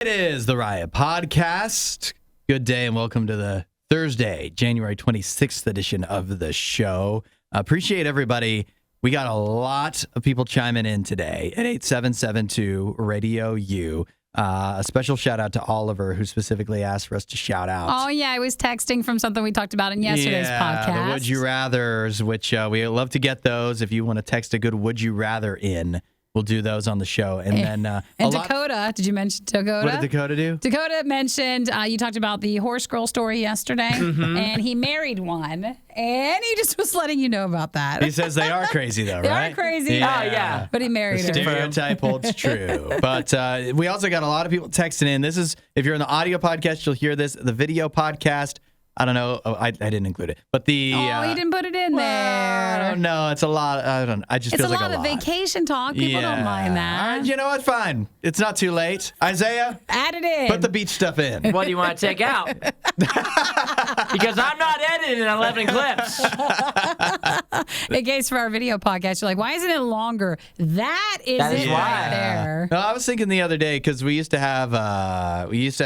It is the RIOT podcast. Good day and welcome to the Thursday, January 26th edition of the show. Appreciate everybody. We got a lot of people chiming in today at 8772 RadioU. A special shout out to Oliver, who specifically asked for us to shout out. Oh, yeah. I was texting from something we talked about in yesterday's podcast. The Would You Rathers, which we love to get those. If you want to text a good Would You Rather in, we'll do those on the show. And then Dakota, did you mention Dakota? What did Dakota do? Dakota mentioned, you talked about the horse girl story yesterday, and he married one, and he just was letting you know about that. He says they are crazy, though, right? They are crazy. Yeah. Oh, yeah. But he married her. The stereotype holds true. But we also got a lot of people texting in. This is, if you're in the audio podcast, you'll hear this. The video podcast, I don't know. Oh, I didn't include it, but the you didn't put it in there. I don't know. It's a lot. I just it's feels like a lot. It's a lot of vacation talk. People don't mind that. All right, you know what? Fine. It's not too late. Isaiah, add it in. Put the beach stuff in. What do you want to take out? Because I'm not editing 11 clips. In case for our video podcast, you're like, why isn't it longer? That is it right there. No, I was thinking the other day because we used to have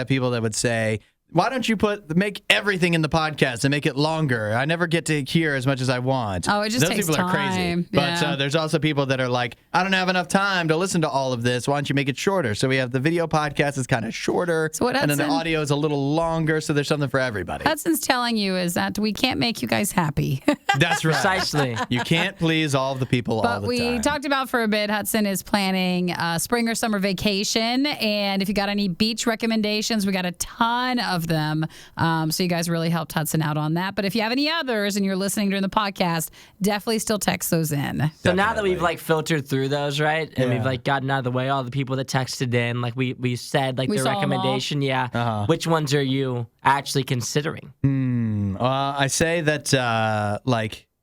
people that would say, why don't you make everything in the podcast and make it longer? I never get to hear as much as I want. Oh, it just takes Those people time. are crazy. But there's also people that are like, I don't have enough time to listen to all of this. Why don't you make it shorter? So we have the video podcast is kind of shorter, and then the audio is a little longer, so there's something for everybody. Hudson's telling you is that we can't make you guys happy. That's right. Precisely. You can't please all of the people all the time. But we talked about for a bit, Hudson is planning spring or summer vacation, and if you got any beach recommendations, we got a ton of them. So you guys really helped Hudson out on that. But if you have any others and you're listening during the podcast, definitely still text those in. So now that we've filtered through those, right, and we've gotten out of the way all the people that texted in, we said their recommendation, which ones are you actually considering? I say that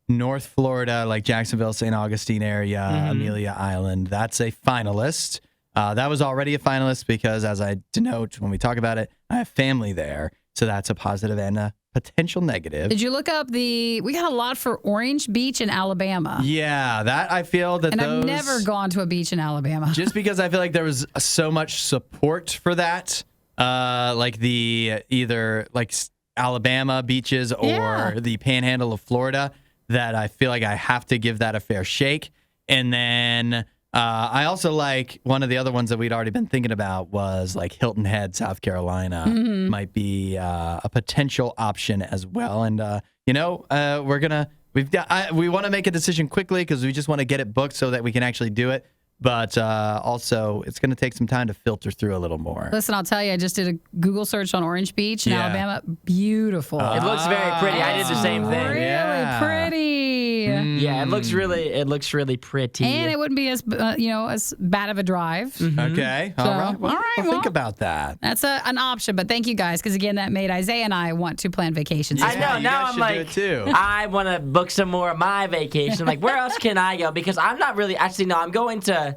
North Florida, Jacksonville, St. Augustine area, Amelia Island, that's a finalist. That was already a finalist because, as I denote when we talk about it, I have family there. So that's a positive and a potential negative. Did you look up we got a lot for Orange Beach in Alabama. Yeah, that I feel that I've never gone to a beach in Alabama. Just because I feel like there was so much support for that, either Alabama beaches or the Panhandle of Florida, that I feel like I have to give that a fair shake. And then I also one of the other ones that we'd already been thinking about was Hilton Head, South Carolina, might be a potential option as well. And we want to make a decision quickly because we just want to get it booked so that we can actually do it. But also, it's going to take some time to filter through a little more. Listen, I'll tell you, I just did a Google search on Orange Beach in Alabama. Beautiful. It looks very pretty. I did the same thing. Really pretty. Yeah, it looks really pretty. And it wouldn't be as as bad of a drive. Okay. All right. Well, think about that. That's an option. But thank you guys, because again, that made Isaiah and I want to plan vacations. I know. Now I'm like, too. I want to book some more of my vacation. Where else can I go? Because I'm not really. Actually, no. I'm going to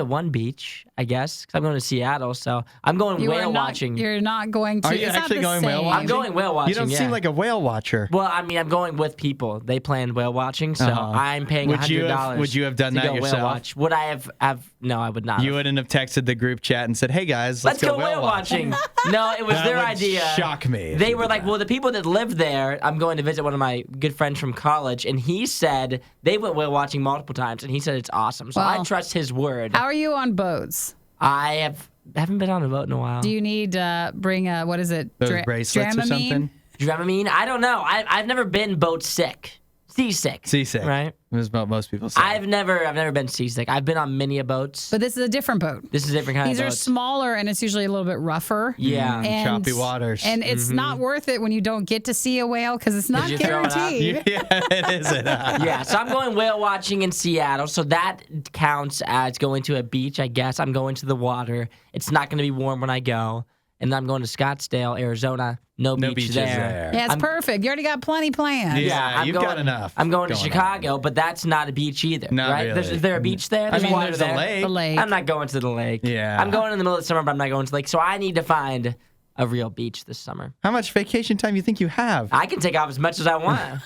one beach, I guess, because I'm going to Seattle. So I'm going whale watching. You're not going to. Are you actually going whale watching? I'm going whale watching. You don't seem like a whale watcher. Well, I mean, I'm going with people. They planned whale watching, so I'm paying $100. Would you have done that yourself? Whale watch. Would I have? No, I would not. You wouldn't have texted the group chat and said, "Hey guys, let's go whale watching." No, it was their would idea. Shock me. They were like, "Well, the people that live there, I'm going to visit one of my good friends from college, and he said they went whale watching multiple times, and he said it's awesome. So I trust his word." How are you on boats? I haven't been on a boat in a while. Do you need bring what is it? Those bracelets or something? Dramamine? I don't know. I've never been boat sick. Seasick. Right? That's what most people say. I've never been seasick. I've been on many boats. But this is a different boat. This is a different kind of boat. These are smaller, and it's usually a little bit rougher. Yeah. Choppy waters. And it's not worth it when you don't get to see a whale because it's not guaranteed. Yeah, it isn't. Yeah, so I'm going whale watching in Seattle, so that counts as going to a beach, I guess. I'm going to the water. It's not going to be warm when I go. And then I'm going to Scottsdale, Arizona. No beaches there. Yeah, it's perfect. You already got plenty planned. Yeah, you've got enough. I'm going to Chicago, but that's not a beach either, right? Really. Is there a beach there? There's water there's there. a lake. The lake. I'm not going to the lake. Yeah. I'm going in the middle of the summer, but I'm not going to the lake. So I need to find a real beach this summer. How much vacation time you think you have? I can take off as much as I want.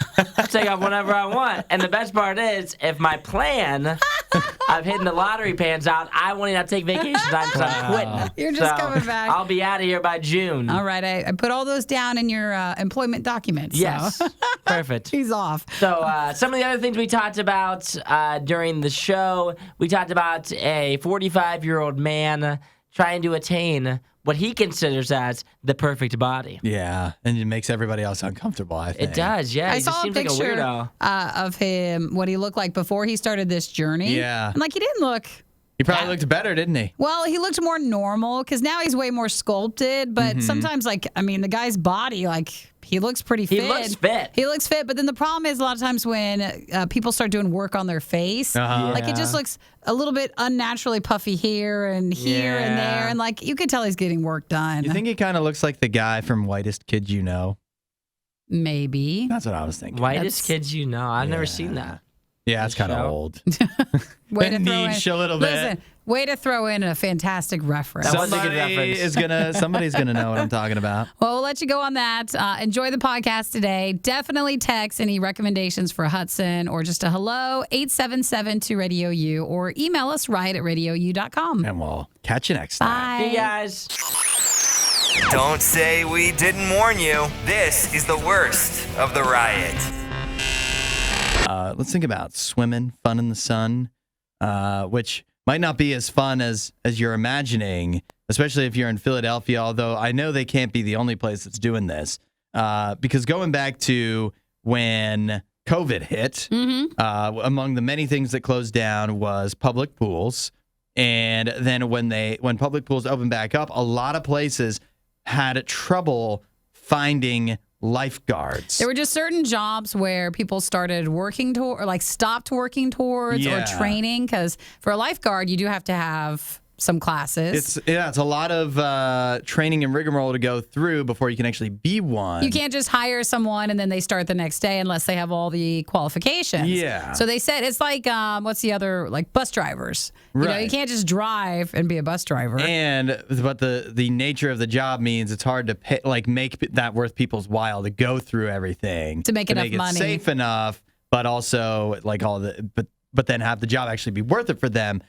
Take off whenever I want. And the best part is, if my plan of hitting the lottery pans out, I won't even have to take vacation time because I'm quitting. You're just coming back. I'll be out of here by June. All right. I put all those down in your employment documents. Yes. So. Perfect. He's off. So some of the other things we talked about during the show, we talked about a 45-year-old man trying to attain what he considers as the perfect body. Yeah, and it makes everybody else uncomfortable, I think. It does, yeah. I He saw just a seems like a picture weirdo. of him, what he looked like before he started this journey. Yeah. And he didn't look... He probably looked better, didn't he? Well, he looked more normal because now he's way more sculpted. But sometimes, the guy's body, he looks pretty fit. He looks fit. He looks fit. But then the problem is a lot of times when people start doing work on their face, it just looks a little bit unnaturally puffy here and there. And you could tell he's getting work done. You think he kind of looks like the guy from Whitest Kids You Know? Maybe. That's what I was thinking. Whitest kids you know. I've never seen that. Yeah, it's kind of show. old. Way to throw Niche in, a little bit. Listen, way to throw in a fantastic reference. That was a good reference. Somebody's gonna know what I'm talking about. Well, we'll let you go on that. Enjoy the podcast today. Definitely text any recommendations for Hudson or just a hello, 877 to Radio U, or email us right at RadioU.com. And we'll catch you next time. Bye. Hey, guys. Don't say we didn't warn you. This is the worst of the riot. Let's think about swimming, fun in the sun, which might not be as fun as you're imagining, especially if you're in Philadelphia, although I know they can't be the only place that's doing this. Because going back to when COVID hit, among the many things that closed down was public pools. And then when public pools opened back up, a lot of places had trouble finding lifeguards. There were just certain jobs where people started working toward, or stopped working towards, or training. Because for a lifeguard, you do have to have some classes. It's a lot of training and rigmarole to go through before you can actually be one. You can't just hire someone and then they start the next day unless they have all the qualifications. Yeah. So they said it's like what's the other, bus drivers. Right. You can't just drive and be a bus driver. But the nature of the job means it's hard to pay, make that worth people's while to go through everything to make enough it money, safe enough, but also but then have the job actually be worth it for them.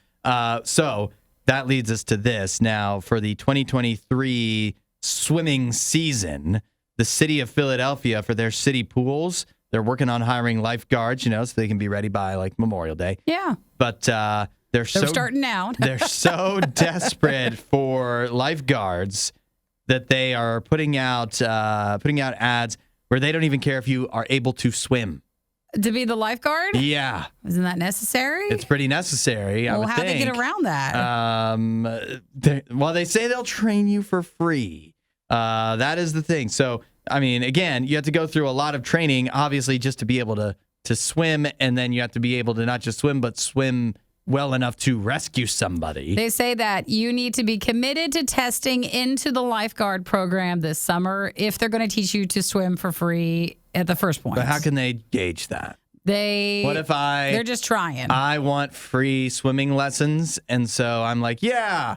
So that leads us to this. Now, for the 2023 swimming season, the city of Philadelphia, for their city pools, they're working on hiring lifeguards, so they can be ready by Memorial Day. Yeah. But they're starting now. They're so desperate for lifeguards that they are putting out ads where they don't even care if you are able to swim. To be the lifeguard? Yeah. Isn't that necessary? It's pretty necessary, I would how do think. they get around that? They say they'll train you for free. That is the thing. So, again, you have to go through a lot of training, obviously, just to be able to swim, and then you have to be able to not just swim, but swim well enough to rescue somebody. They say that you need to be committed to testing into the lifeguard program this summer if they're going to teach you to swim for free at the first point. But how can they gauge that? What if they're just trying. I want free swimming lessons, and so I'm like, yeah,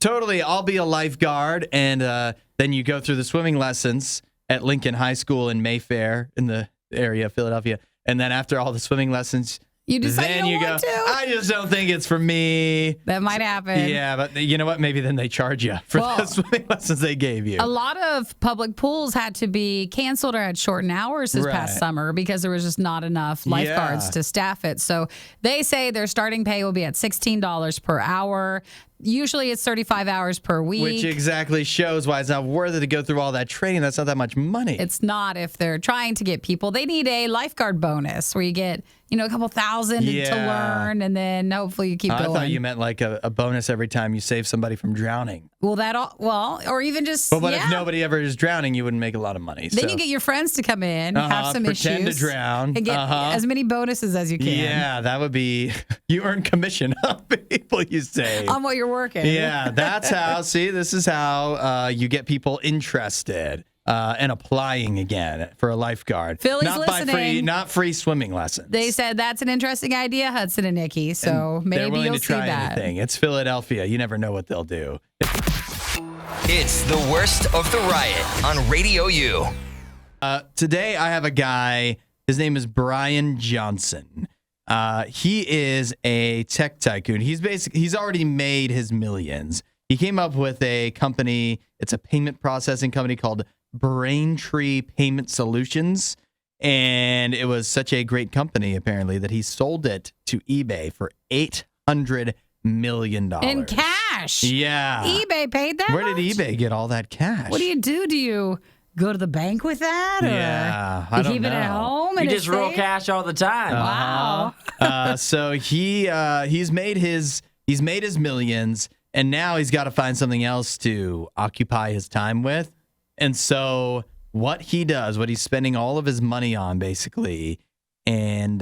totally, I'll be a lifeguard. And then you go through the swimming lessons at Lincoln High School in Mayfair in the area of Philadelphia. And then after all the swimming lessons, you decide then you don't want to. I just don't think it's for me. That might happen. Yeah, but you know what? Maybe then they charge you for the swimming lessons they gave you. A lot of public pools had to be canceled or had shortened hours this past summer because there was just not enough lifeguards to staff it. So they say their starting pay will be at $16 per hour. Usually it's 35 hours per week. Which exactly shows why it's not worth it to go through all that training. That's not that much money. It's not if they're trying to get people. They need a lifeguard bonus where you get, a couple thousand to learn, and then hopefully you keep going. I thought you meant a bonus every time you save somebody from drowning. Well, or even just. But if nobody ever is drowning, you wouldn't make a lot of money. Then you get your friends to come in, have some pretend issues. to drown. And get as many bonuses as you can. Yeah, that would be, you earn commission on people you save. On what you're working. Yeah, that's how, this is how you get people interested and applying again for a lifeguard. Philly's listening. Not free swimming lessons. They said that's an interesting idea, Hudson and Nikki. So maybe they're willing you'll to try see that. anything. It's Philadelphia. You never know what they'll do. It's the worst of the riot on Radio U. Today I have a guy. His name is Brian Johnson. He is a tech tycoon. He's already made his millions. He came up with a company. It's a payment processing company called Braintree Payment Solutions. And it was such a great company, apparently, that he sold it to eBay for $800 million. In cash. Yeah. eBay paid that Where much? did eBay get all that cash? What do you do? Do you go to the bank with that? Or Yeah, I you don't keep it at know. home? You and just it's roll safe? cash all the time. Wow. So he's made his millions, and now he's got to find something else to occupy his time with. And so what he's spending all of his money on, basically, and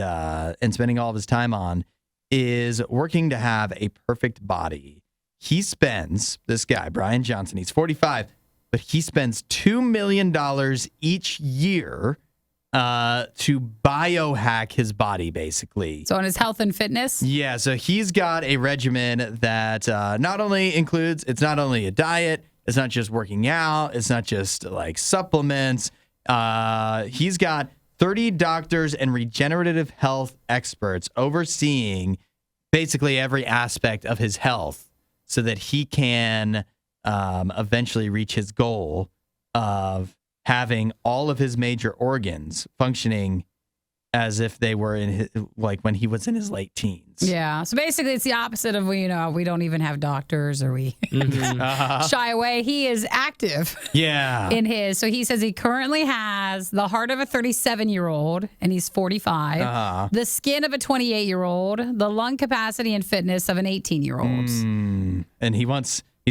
spending all of his time on, is working to have a perfect body. This guy, Brian Johnson, he's 45, but he spends $2 million each year to biohack his body, basically. So on his health and fitness? Yeah, so he's got a regimen that not only a diet, it's not just working out, it's not just like supplements. He's got 30 doctors and regenerative health experts overseeing basically every aspect of his health so that he can eventually reach his goal of having all of his major organs functioning as if they were when he was in his late teens. Yeah. So basically, it's the opposite of we don't even have doctors or we shy away. He is active. Yeah. In his. So he says he currently has the heart of a 37-year-old and he's 45, the skin of a 28-year-old, the lung capacity and fitness of an 18-year-old. And he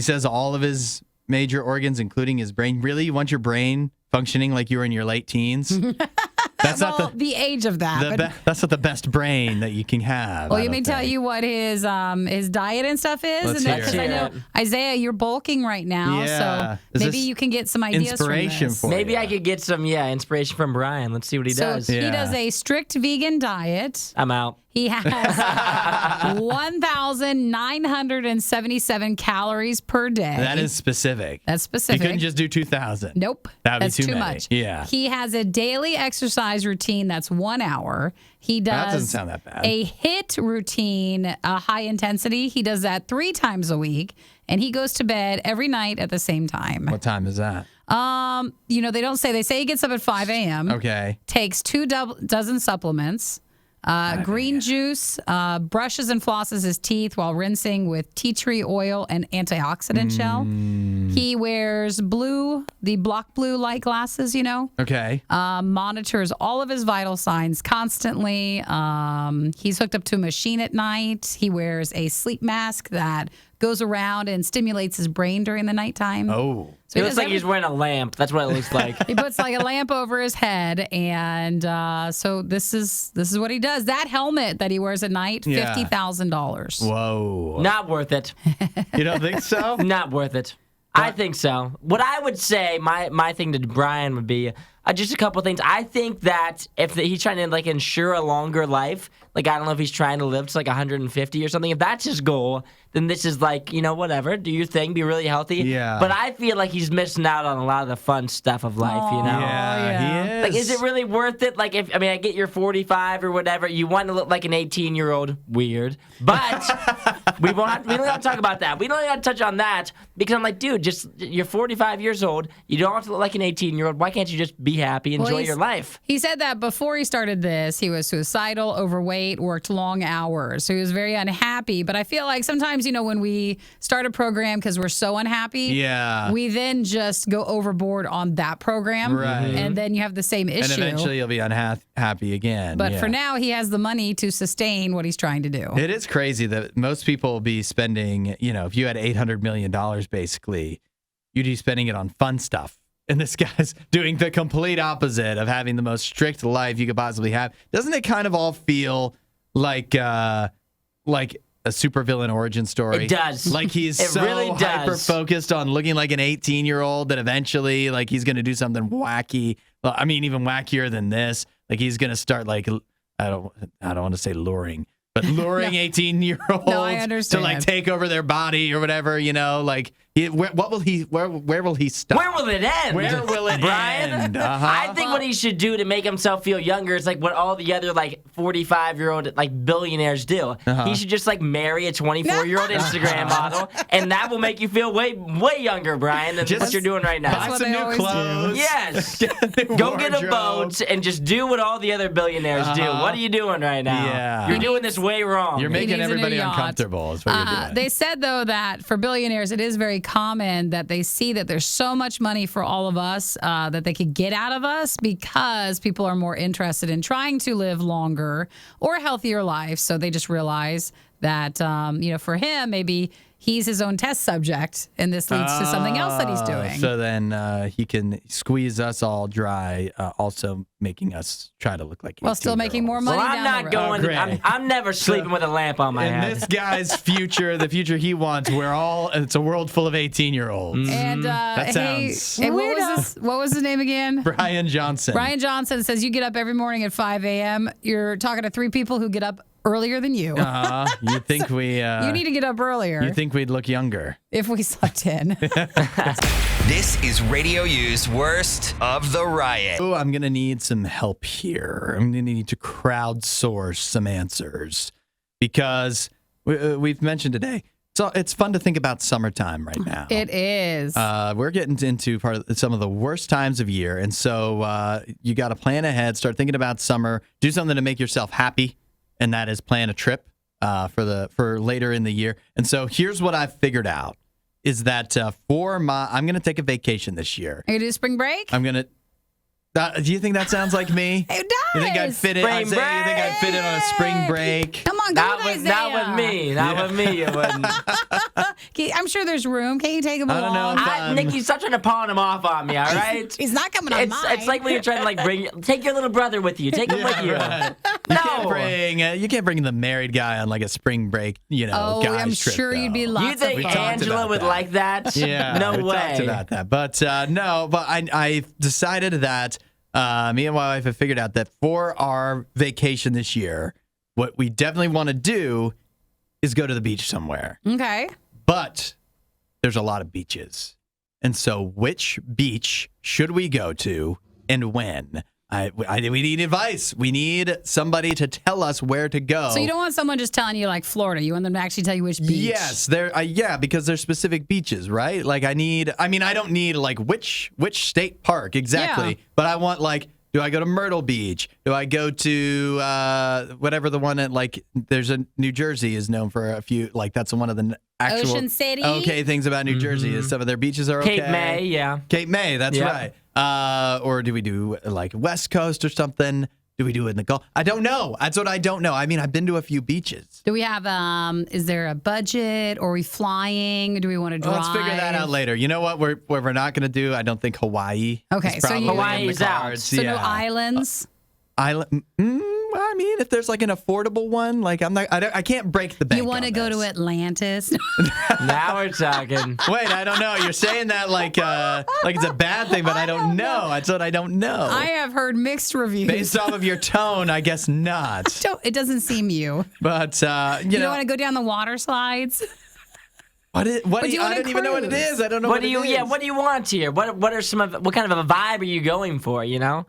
says all of his major organs, including his brain. Really? You want your brain functioning like you were in your late teens? That's not the age of that. that's not the best brain that you can have. Well, let me tell you what his diet and stuff is. Let's and hear because it. I know, Isaiah, you're bulking right now. Yeah. So Is maybe this you can get some ideas inspiration from this. for Maybe you? I could get some inspiration from Brian. Let's see what he does. He Yeah. does a strict vegan diet. I'm out. He has 1,977 calories per day. That is specific. That's specific. You couldn't just do 2,000. Nope. That would That's be too many. much. Yeah. He has a daily exercise routine that's 1 hour. He does That doesn't sound that bad. a HIIT routine, a high intensity. He does that 3 times a week. And he goes to bed every night at the same time. What time is that? They don't say. They say he gets up at 5 a.m. Okay. Takes 2 dozen supplements. Green juice, brushes and flosses his teeth while rinsing with tea tree oil and antioxidant gel. He wears the block blue light glasses, Okay. monitors all of his vital signs constantly. He's hooked up to a machine at night. He wears a sleep mask that goes around and stimulates his brain during the nighttime. Oh. So It he looks does like he's wearing a lamp. That's what it looks like. He puts like a lamp over his head, and so this is what he does. That helmet that he wears at night, Yeah. $50,000. Whoa. Not worth it. You don't think so? Not worth it. I think so. What I would say, my thing to Brian would be just a couple things. I think that if he's trying to ensure a longer life, I don't know if he's trying to live to 150 or something. If that's his goal, then this is whatever. Do your thing, be really healthy. Yeah. But I feel like he's missing out on a lot of the fun stuff of life. Yeah, he is. Is it really worth it? I get you're 45 or whatever. You want to look like an 18-year-old. Weird. But we don't have to talk about that. We don't have to touch on that because I'm like, dude, you're 45 years old. You don't have to look like an 18-year-old. Why can't you just be happy, enjoy your life? He said that before he started this, he was suicidal, overweight, worked long hours. So he was very unhappy. But I feel like sometimes, when we start a program because we're so unhappy, we then just go overboard on that program. Right. And then you have the same issue. And eventually you'll be unhappy again. But for now, he has the money to sustain what he's trying to do. It is crazy that most people will be spending, if you had $800 million, basically, you'd be spending it on fun stuff. And this guy's doing the complete opposite of having the most strict life you could possibly have. Doesn't it kind of all feel like a supervillain origin story? It does. Like he's It so really does. hyper-focused on looking like an 18-year-old that eventually, he's going to do something wacky. I mean, even wackier than this. He's going to start, I don't want to say luring, but luring 18-year-olds No, I understand. to take over their body or whatever, What will he? Where will he stop? Where will it end? Where will it Brian? end? Uh-huh. I think what he should do to make himself feel younger is like what all the other like 45-year-old like billionaires do. He should just like marry a 24-year-old Instagram model, and that will make you feel way younger, Brian, than what you're doing right now. Buy what some they new always do. clothes. Yes. Get a Go get a wardrobe. boat and just do what all the other billionaires do. What are you doing right now? Yeah. You're doing this way wrong. You're making needs a new everybody yacht. uncomfortable. Is what you're doing. They said, though, that for billionaires, it is very common that they see that there's so much money for all of us that they could get out of us because people are more interested in trying to live longer or a healthier life. So they just realize that, for him, maybe he's his own test subject, and this leads to something else that he's doing. So then he can squeeze us all dry, also making us try to look like While still making more 18-year-olds. money. Well, I'm down not the road. going. Great. I'm never sleeping with a lamp on my In head. this guy's future, the future he wants, it's a world full of 18-year-olds. And That sounds hey, what was his name again? Brian Johnson. Brian Johnson says you get up every morning at 5 a.m. You're talking to 3 people who get up earlier than you. You think we? You need to get up earlier You think we'd look younger? if we slept in. This is Radio U's worst of the riot. Oh, I'm gonna need some help here. I'm gonna need to crowdsource some answers because we've mentioned today. So it's fun to think about summertime right now. It is. We're getting into some of the worst times of year, and so you got to plan ahead. Start thinking about summer. Do something to make yourself happy, and that is plan a trip for later in the year. And so here's what I've figured out: is that I'm going to take a vacation this year. Are you gonna do spring break? I'm gonna. Do you think that sounds like me? It You think I'd does. fit in? Spring Isaiah, you think I'd fit in on a spring break? Come on, Not go with, with not with me. Not with me. It wouldn't. I'm sure there's room. Can't you take him I don't know along? if Nikki, stop trying to pawn him off on me. All right. He's not coming on mine. It's like when you're trying to like take your little brother with you. Take him with you. Right. No. You can't bring the married guy on like a spring break, Oh, guy's I'm trip, sure you'd be though. lots You of think fun. talked Angela about would that. like that? Yeah, No we way. talked about that, but no. But I've decided that me and my wife have figured out that for our vacation this year, what we definitely want to do is go to the beach somewhere. Okay. But there's a lot of beaches, and so which beach should we go to and when? We need advice. We need somebody to tell us where to go. So you don't want someone just telling you like Florida. You want them to actually tell you which beach. Yes, because there's specific beaches, right? Like I don't need like which state park exactly, Yeah. but I want like, do I go to Myrtle Beach? Do I go to whatever the one at like there's a New Jersey is known for a few, like that's one of the actual Ocean City? okay things about New Jersey is some of their beaches are okay. Cape May, yeah. Cape May, that's Yep. right. Or do we do like West Coast or something? Do we do it in the Gulf? I don't know. That's what I don't know. I mean, I've been to a few beaches. Do we have, is there a budget? Or are we flying? Do we want to drive? Let's figure that out later. You know what we're not going to do? I don't think Hawaii. Okay, is so probably Hawaii in the is out. cards. So yeah. no islands? Island. I mean, if there's like an affordable one, like I can't break the bank. You want to on go this. to Atlantis? Now we're talking. Wait, I don't know. You're saying that like it's a bad thing, but I don't know. That's what I don't know. I have heard mixed reviews. Based off of your tone, I guess not. It doesn't seem you. But You you don't know, want to go down the water slides? what do you you, want I to don't even know what it cruise? is. I don't know What what do you? it is. Yeah. What do you want here? What kind of a vibe are you going for? You know.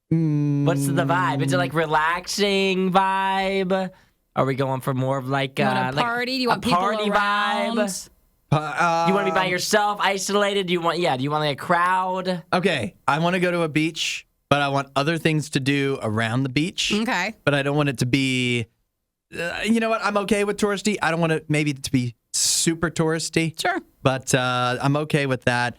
What's the vibe? Is it like relaxing vibe? Are we going for more of like You want a party? Do you want a people party around? vibe? You want to be by yourself, isolated? Do you want like a crowd? Okay, I want to go to a beach, but I want other things to do around the beach. Okay. But I don't want it to be. You know what? I'm okay with touristy. I don't want it maybe to be super touristy. Sure. But I'm okay with that.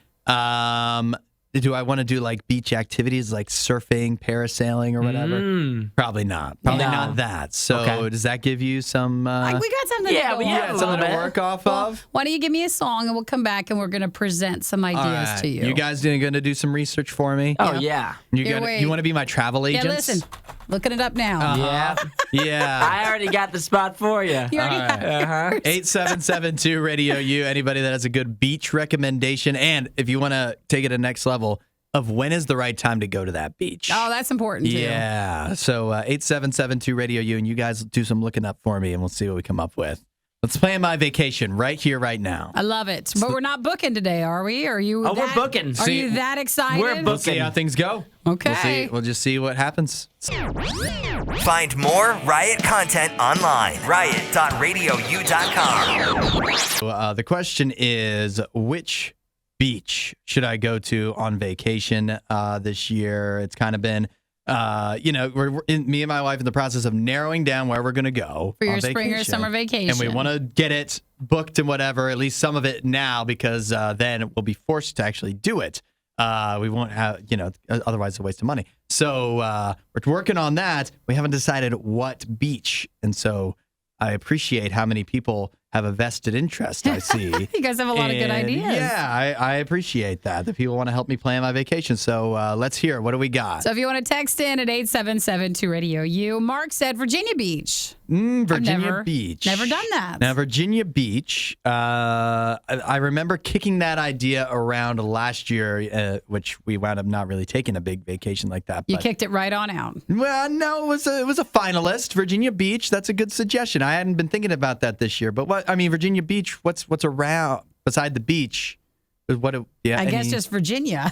Do I want to do like beach activities like surfing, parasailing, or whatever? Probably not. Probably No. not that. So Okay. does that give you some? We got something Yeah, to go we on. have a something little to bit. work off Well, of. why don't you give me a song and we'll come back and we're going to present some ideas All right. to you. You guys going to do some research for me? Oh yeah. Here, wait. You want to be my travel Yeah, agent? listen. Looking it up now. Yeah. Yeah. I already got the spot for you. You already have yours. 8772 Radio U. Anybody that has a good beach recommendation, and if you want to take it to the next level of when is the right time to go to that beach. Oh, that's important too. Yeah. So 8772 Radio U, and you guys do some looking up for me, and we'll see what we come up with. Let's plan my vacation right here, right now. I love it. But we're not booking today, are we? Are you? Oh, we're booking. Are you that excited? We're We'll see how things go. Okay. We'll just see what happens. Find more Riot content online. riot.radiou.com. The question is, which beach should I go to on vacation this year? It's kind of been, me and my wife in the process of narrowing down where we're going to go For your on spring or vacation. summer vacation. And we want to get it booked and whatever, at least some of it now, because then we'll be forced to actually do it. We won't have, otherwise it's a waste of money. So we're working on that. We haven't decided what beach. And so I appreciate how many people have a vested interest, I see. You guys have a lot of good ideas. Yeah, I appreciate that people want to help me plan my vacation. So let's hear. What do we got? So if you want to text in at 877-2-RADIO-U, Mark said Virginia Beach. Virginia Beach. Never done that. Now, Virginia Beach, I remember kicking that idea around last year, which we wound up not really taking a big vacation like that. You but, kicked it right on out. well, no, it was a finalist. Virginia Beach, that's a good suggestion. I hadn't been thinking about that this year. But Virginia Beach, what's around beside the beach? I guess just Virginia.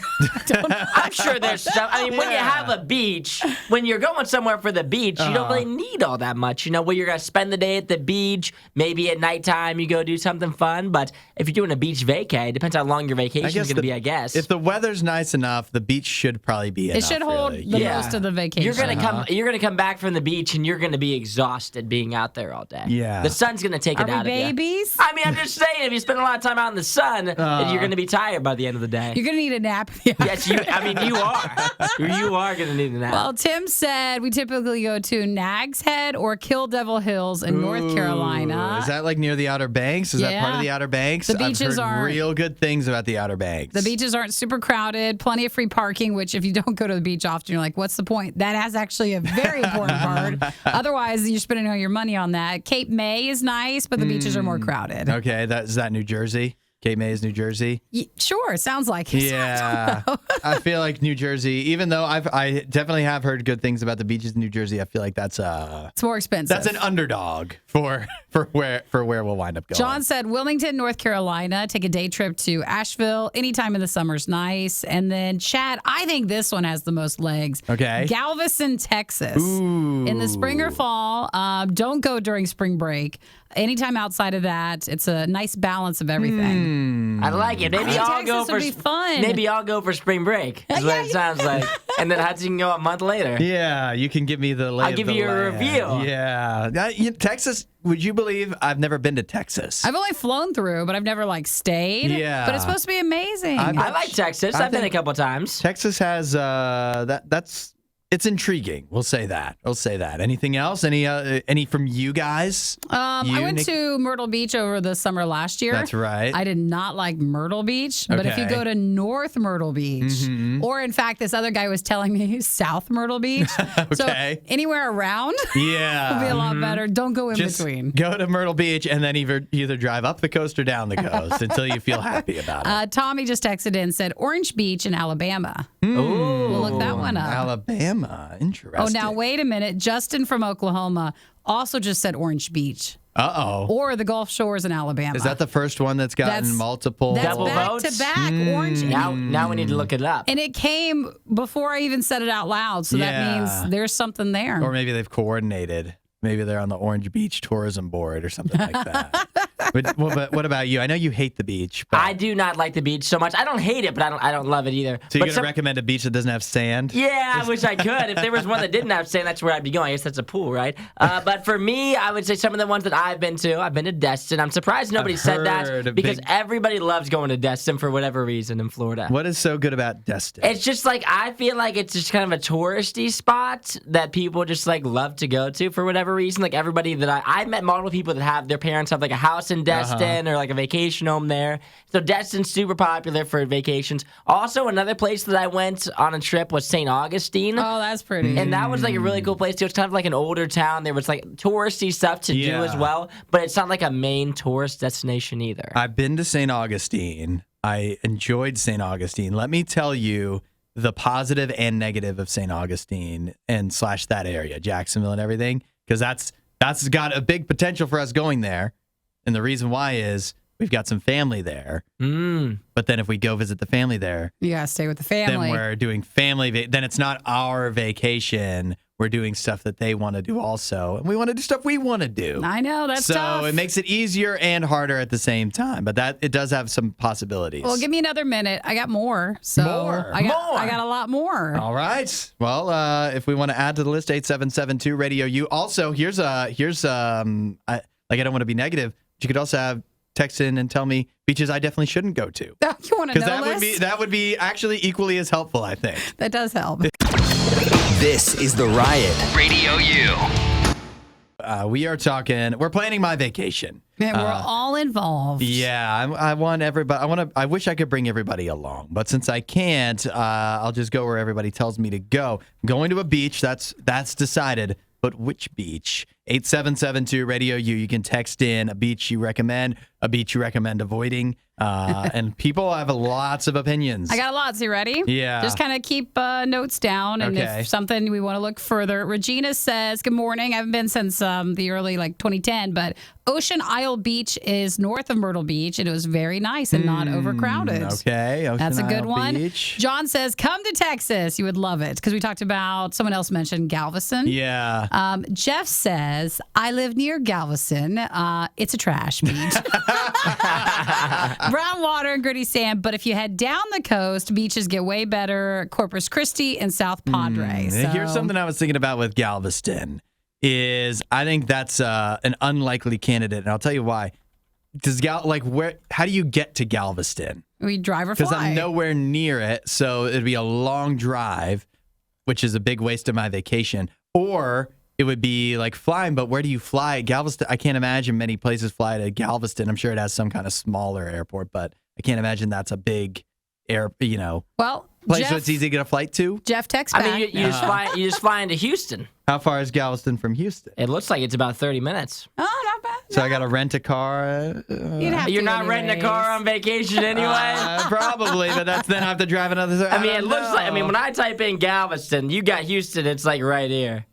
I'm sure there's stuff. I mean, when you have a beach, when you're going somewhere for the beach, you don't really need all that much. Where you're going to spend the day at the beach, maybe at nighttime you go do something fun. But if you're doing a beach vacay, it depends how long your vacation is going to be, I guess. If the weather's nice enough, the beach should probably be enough. It should hold really. the most of the vacation. You're gonna come back from the beach and you're gonna be exhausted being out there all day. Yeah. The sun's gonna take it out of you. babies? I mean, I'm just saying, if you spend a lot of time out in the sun, then you're gonna be tired by the end of the day. You're going to need a nap. Yes, you are. You are gonna need a nap. Well, Tim said we typically go to Nags Head or Kill Devil Hills in North Carolina. Is that like near the Outer Banks? Is that part of the Outer Banks? The beaches I've heard aren't real good things about the Outer Banks. The beaches aren't super crowded, plenty of free parking, which if you don't go to the beach often, you're like, what's the point? That is actually a very important part. Otherwise, you're spending all your money on that. Cape May is nice, but the beaches are more crowded. Okay, is that New Jersey? Cape May is New Jersey? Sure, sounds like it. Yeah. I feel like New Jersey, even though I definitely have heard good things about the beaches in New Jersey, I feel like that's it's more expensive. That's an underdog for where we'll wind up going. John said Wilmington, North Carolina, take a day trip to Asheville. Anytime in the summer's nice. And then Chad, I think this one has the most legs. Okay. Galveston, Texas. Ooh. In the spring or fall, don't go during spring break. Anytime outside of that, it's a nice balance of everything. I like it. Maybe I'll go for fun. Maybe I'll go for spring break. Is what it sounds like. And then Hudson can go a month later. Yeah, you can give me the lay I'll of give the you a land. review. Yeah. Texas, would you believe I've never been to Texas? I've only flown through, but I've never stayed. Yeah. But it's supposed to be amazing. I like Texas. I've been a couple times. Texas has it's intriguing. We'll say that. Anything else? Any from you guys? I went to Myrtle Beach over the summer last year. That's right. I did not like Myrtle Beach, but if you Okay. go to North Myrtle Beach, or in fact, this other guy was telling me South Myrtle Beach. Okay. So anywhere around Yeah. would be a lot better. Don't go in Just between. go to Myrtle Beach and then either drive up the coast or down the coast until you feel happy about it. Tommy just texted in and said Orange Beach in Alabama. Ooh. We'll look that one up. Alabama. Interesting. Oh, now wait a minute. Justin from Oklahoma also just said Orange Beach Uh-oh. or the Gulf Shores in Alabama. Is that the first one that's gotten That's- multiple? That's Double back votes? to back. Orange. Now we need to look it up. And it came before I even said it out loud. So that Yeah. means there's something there. Or maybe they've coordinated. Maybe they're on the Orange Beach Tourism Board or something like that. But what about you? I know you hate the beach. But, I do not like the beach so much. I don't hate it, but I don't love it either. so you're But going to recommend a beach that doesn't have sand? Yeah, I wish I could. If there was one that didn't have sand, that's where I'd be going. I guess that's a pool, right? But for me, I would say some of the ones that I've been to Destin. I'm surprised nobody said heard a that because big- everybody loves going to Destin for whatever reason in Florida. What is so good about Destin? It's just like, I feel like it's just kind of a touristy spot that people just like love to go to for whatever reason. Like everybody that I met multiple people that have their parents have like a house in Destin or like a vacation home there. So Destin's super popular for vacations. Also, another place that I went on a trip was St. Augustine. Oh, that's pretty. And that was like a really cool place too. It's kind of like an older town. There was like touristy stuff to do as well, but it's not like a main tourist destination either. I've been to St. Augustine. I enjoyed St. Augustine. Let me tell you the positive and negative of St. Augustine and / that area, Jacksonville and everything, because that's got a big potential for us going there. And the reason why is we've got some family there. But then if we go visit the family there, You gotta stay with the family. then we're doing then it's not our vacation. We're doing stuff that they want to do also. And we want to do stuff we want to do. I know, that's tough. So it makes it easier and harder at the same time. But it does have some possibilities. Well, give me another minute. I got more. So More. I got a lot more. All right. Well, if we want to add to the list, 8772 Radio U. Also, here's I don't want to be negative, but you could also have text in and tell me beaches I definitely shouldn't go to. You want to know that would be actually equally as helpful, I think. That does help. This is the Riot Radio U. We're planning my vacation. Man, we're all involved. Yeah, I want everybody. I wish I could bring everybody along, but since I can't, I'll just go where everybody tells me to go. I'm going to a beach. That's decided. But which beach? 8772 Radio U. You can text in a beach you recommend, a beach you recommend avoiding. And people have lots of opinions. I got lots. You ready? Yeah. Just kind of keep notes down. And Okay. if something we want to look further. Regina says, good morning. I haven't been since the early 2010, but Ocean Isle Beach is north of Myrtle Beach, and it was very nice and not overcrowded. Okay. Ocean That's a good Isle one. Beach. John says, come to Texas. You would love it because we talked about, someone else mentioned Galveston. Yeah. Jeff says, I live near Galveston. It's a trash beach. Brown water and gritty sand. But if you head down the coast, beaches get way better. Corpus Christi and South Padre. Here's something I was thinking about with Galveston is I think that's an unlikely candidate, and I'll tell you why. How do you get to Galveston? We drive or fly. Because I'm nowhere near it, so it'd be a long drive, which is a big waste of my vacation. Or it would be like flying, but where do you fly at Galveston? I can't imagine many places fly to Galveston. I'm sure it has some kind of smaller airport, but I can't imagine that's a big Well, place Jeff, so it's easy to get a flight to. Jeff texts back. I mean, you just fly into Houston. How far is Galveston from Houston? It looks like it's about 30 minutes. Oh, not bad. So I got to rent a car. You'd have You're to not renting a anyways. car on vacation anyway. Probably, but then I have to drive another. I mean, it looks like. I mean, when I type in Galveston, you got Houston. It's like right here.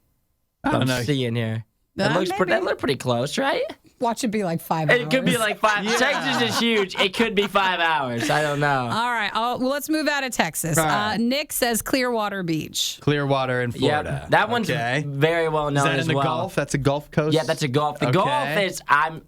I don't I'm know. seeing here. That maybe. looked pretty close, right? Watch it be like 5 hours. It could be like 5. Yeah. Texas is huge. It could be 5 hours. I don't know. All right. Well, let's move out of Texas. All right. Nick says Clearwater Beach. Clearwater in Florida. Yep, that one's okay. very well known Is that as in the well. Gulf? That's a Gulf Coast. Yeah, that's a Gulf. The Okay. Gulf is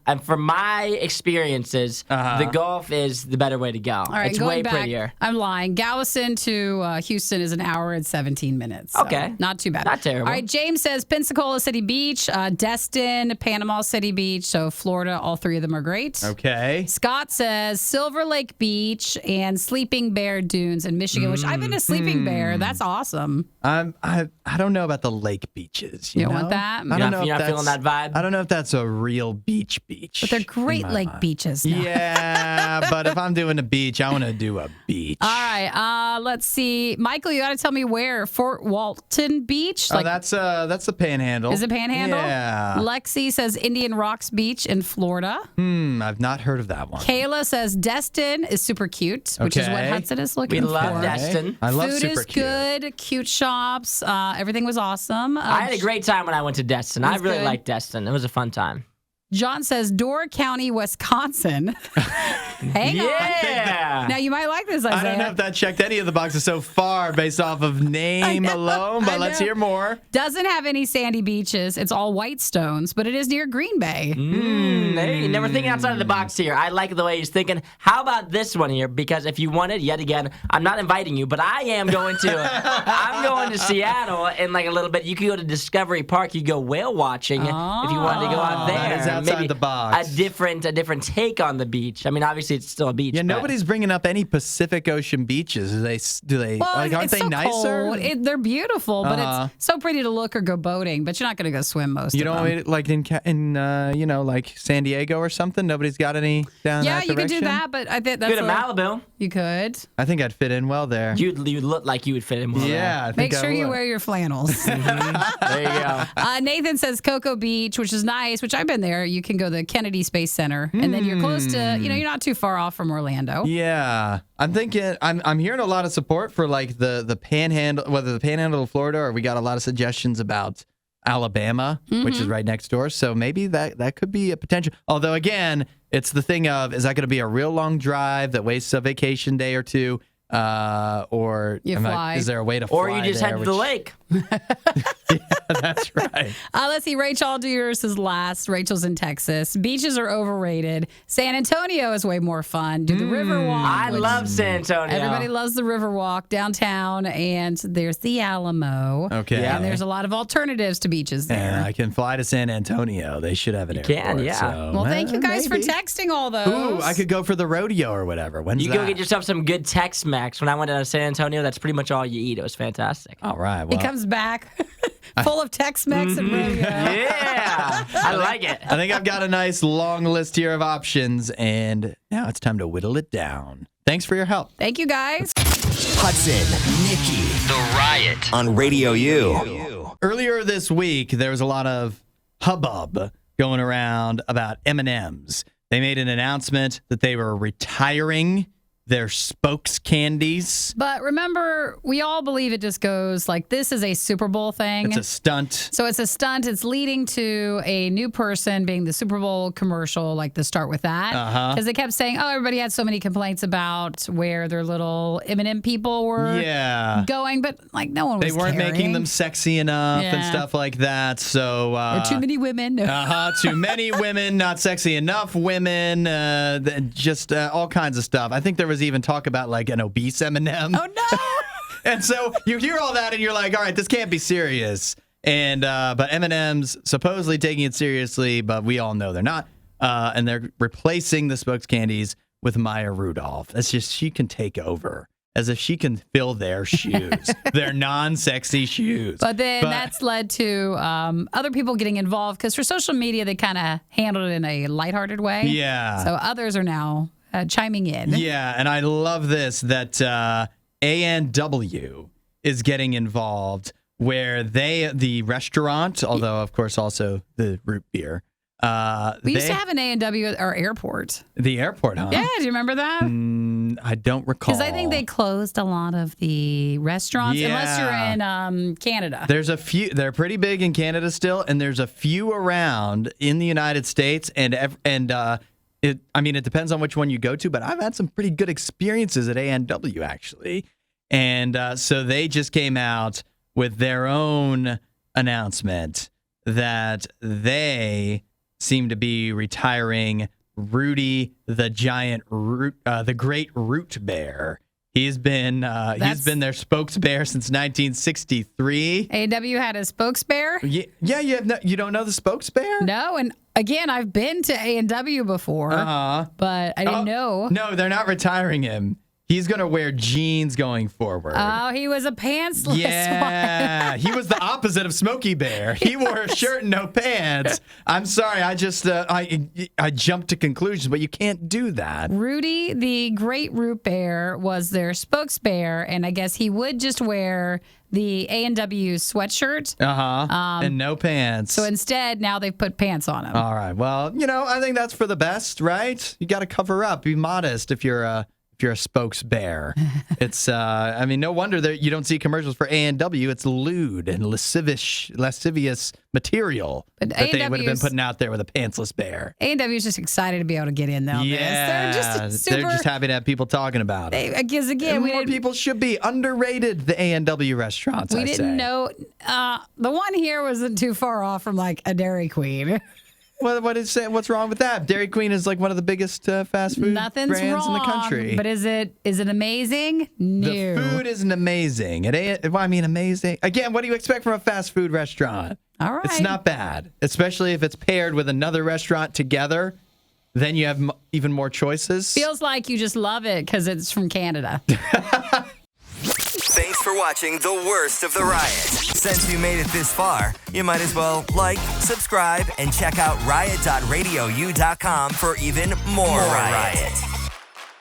and from my experiences, the Gulf is the better way to go. All right, it's going way back, prettier. I'm lying. Galveston to Houston is an hour and 17 minutes. So Okay. Not too bad. Not terrible. All right, James says Pensacola City Beach, Destin, Panama City Beach. So Florida, all three of them are great. Okay. Scott says Silver Lake Beach and Sleeping Bear Dunes in Michigan, which I've been to Sleeping Bear. That's awesome. I don't know about the lake beaches. You You don't know? want that? I don't know. You're if not feeling that's- that vibe? I don't know if that's a real beach. But they're Great in my Lake mind. beaches. Now. Yeah, but if I'm doing a beach, I want to do a beach. All right. Let's see. Michael, you got to tell me where. Fort Walton Beach? Oh, that's the Panhandle. Is it Panhandle? Yeah. Lexi says Indian Rocks Beach in Florida. I've not heard of that one. Kayla says Destin is super cute, which is what Okay. Hudson is looking We for. love Destin. I love Food super is cute. good, cute shops. Everything was awesome. I had a great time when I went to Destin. I That's really good. liked Destin. It was a fun time. John says Door County, Wisconsin. Hang on. Yeah. Now you might like this, Isaiah. I don't know if that checked any of the boxes so far based off of name alone, I but let's know. hear more. Doesn't have any sandy beaches. It's all white stones, but it is near Green Bay. Hey, never thinking outside of the box here. I like the way he's thinking. How about this one here? Because if you wanted, yet again, I'm not inviting you, but I am going to. I'm going to Seattle in like a little bit. You could go to Discovery Park. You go whale watching if you wanted to go out there. That is outside Maybe the box. A different take on the beach. I mean, obviously it's still a beach. Yeah, but- nobody's bringing up any Pacific Ocean beaches. Do they Well, like, aren't it's they so nicer? cold. They're beautiful, but it's so pretty to look or go boating. But you're not going to go swim most You of don't them. want to, like in like San Diego or something. Nobody's got any down Yeah, that you could do direction? that, but I think that's Go to Malibu. You could. I think I'd fit in well there. You look like you would fit in well there. Yeah, I Make think I sure you would. wear your flannels. There you go. Nathan says Cocoa Beach, which is nice, which I've been there. You can go to the Kennedy Space Center, and then you're close to, you're not too far off from Orlando. Yeah, I'm thinking. I'm hearing a lot of support for like the Panhandle, whether the Panhandle of Florida, or we got a lot of suggestions about Alabama, which is right next door. So maybe that could be a potential. Although, again, it's the thing of, is that going to be a real long drive that wastes a vacation day or two? Or is there a way to fly Or you just head to the lake. Yeah, that's right. Let's see. Rachel, I'll do yours as last. Rachel's in Texas. Beaches are overrated. San Antonio is way more fun. Do the river walk. I love San Antonio. Everybody loves the river walk downtown, and there's the Alamo. Okay. And there's a lot of alternatives to beaches there. And I can fly to San Antonio. They should have an airport. can, yeah. So, Well, thank you guys maybe. for texting all those. Ooh, I could go for the rodeo or whatever. When's You that? go get yourself some good Tex-Mex. When I went to San Antonio, that's pretty much all you eat. It was fantastic. All right. He Well, comes back full of Tex-Mex and rodeo. Yeah, I like it. I think I've got a nice long list here of options, and now it's time to whittle it down. Thanks for your help. Thank you, guys. Hudson, Nikki, The Riot on Radio U. Earlier this week, there was a lot of hubbub going around about M&Ms. They made an announcement that they were retiring their spokes candies. But remember, we all believe it just goes like this is a Super Bowl thing. It's a stunt. So it's a stunt. It's leading to a new person being the Super Bowl commercial, like the start with that. Because they kept saying, oh, everybody had so many complaints about where their little M&M people were going. But like no one was They weren't caring. making them sexy enough and stuff like that. So Or too many women. too many women, not sexy enough women, just all kinds of stuff. I think there was even talk about like an obese M&M. Oh, no. And so you hear all that and you're like, all right, this can't be serious. And but M&M's supposedly taking it seriously, but we all know they're not. And they're replacing the spokes candies with Maya Rudolph. That's just, she can take over. As if she can fill their shoes, their non-sexy shoes. But then that's led to other people getting involved because for social media, they kind of handled it in a lighthearted way. Yeah. So others are now chiming in. Yeah, and I love this, that A&W is getting involved where the restaurant, although, of course, also the root beer. We used to have an A&W at our airport. The airport, huh? Yeah, do you remember that? I don't recall. Because I think they closed a lot of the restaurants, unless you're in Canada. There's a few. They're pretty big in Canada still, and there's a few around in the United States, it depends on which one you go to, but I've had some pretty good experiences at A&W actually, and so they just came out with their own announcement that they seem to be retiring Rudy the giant root, the great root bear. He's been their spokes bear since 1963. A&W had a spokes bear? Yeah. You don't know the spokes bear? No, and again, I've been to A&W before, but I didn't know. No, they're not retiring him. He's going to wear jeans going forward. Oh, he was a pantsless one. Yeah, he was the opposite of Smokey Bear. He wore a shirt and no pants. I'm sorry, I just I jumped to conclusions, but you can't do that. Rudy, the great root bear, was their spokes bear, and I guess he would just wear the A&W sweatshirt. And no pants. So instead, now they've put pants on him. All right. Well, I think that's for the best, right? You got to cover up, be modest if you're a spokes bear. It's no wonder that you don't see commercials for A&W. It's lewd and lascivious material But that they would have been A&W's putting out there with a pantsless bear. A&W is just excited to be able to get in there. Yeah, They're just happy to have people talking about it. Because again, And more people should be underrated. The A&W restaurants. We didn't know. The one here wasn't too far off from like a Dairy Queen. What's wrong with that? Dairy Queen is like one of the biggest fast food Nothing's brands wrong, in the country. But is it amazing? No. The food isn't amazing. Amazing. Again, what do you expect from a fast food restaurant? All right. It's not bad, especially if it's paired with another restaurant together. Then you have even more choices. Feels like you just love it because it's from Canada. Thanks for watching the worst of the riot. Since you made it this far, you might as well like, subscribe, and check out riot.radiou.com for even more riot.